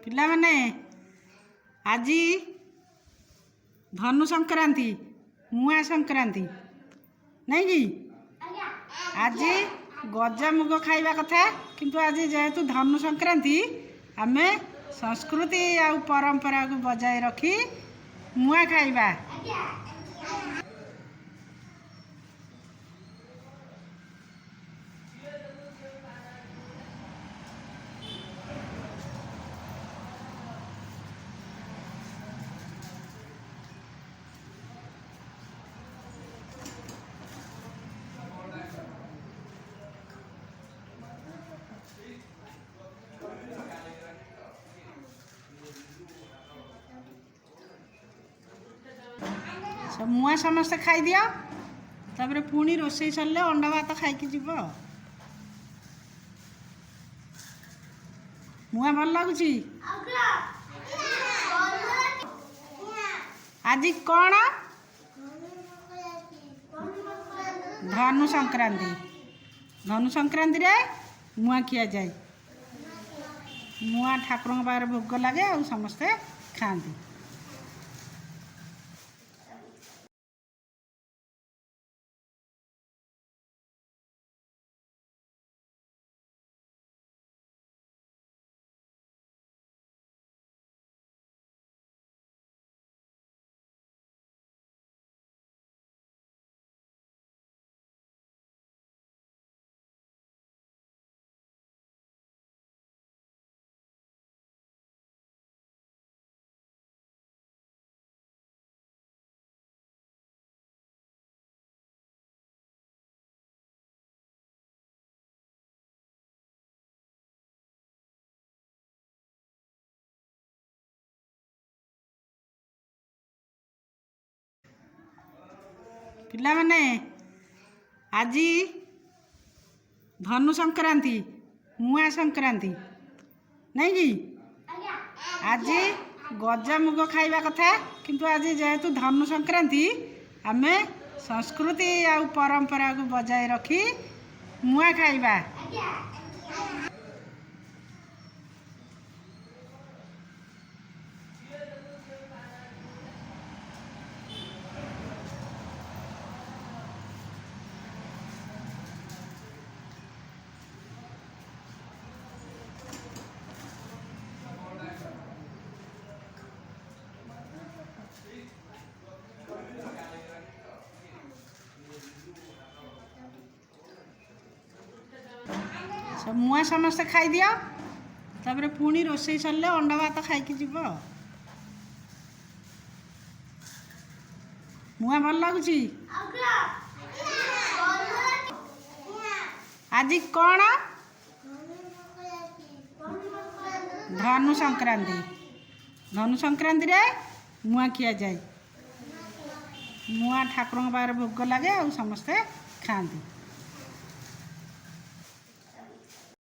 ପିଲାମାନେ ଆଜି ଧନୁ ସଂକ୍ରାନ୍ତି ମୁଆଁ ସଂକ୍ରାନ୍ତି ନାଇଁ କି ଆଜି ଗଜାମୁଗ ଖାଇବା କଥା କିନ୍ତୁ ଆଜି ଯେହେତୁ ଧନୁ ସଂକ୍ରାନ୍ତି ଆମେ ସଂସ୍କୃତି ଆଉ ପରମ୍ପରାକୁ ବଜାୟ ରଖି ମୁଆଁ ଖାଇବା। मुआं समस्ते खाईदि तापर पुणी रोषे सरले अंडा भात खाई जीव। मुआं भल लगुच आज कौन धनु संक्रांति धनु संक्रांति रे मुआं खिया जाए। मुआं ठाकुर पाखे भोग लगे और समस्ते खाती। पिलामाने आजी धनु संक्रांति मुआं संक्रांति नहीं कि आज गजामुग खाଇବା कथा किंतु आज जेहेतु धनु संक्रांति आमे संस्कृति और परंपरा को बजाय रखी मुआं खाଇବା। मुआं समस्ते खाईदि तापर पुणी रोषे सरले अंडा भात खाई जीव। मुआं भल लगुच आज कौन धनु संक्रांति रे मुआं खिया जाए। मुआं ठाकुर पाखे भोग लगे और समस्ते खाती।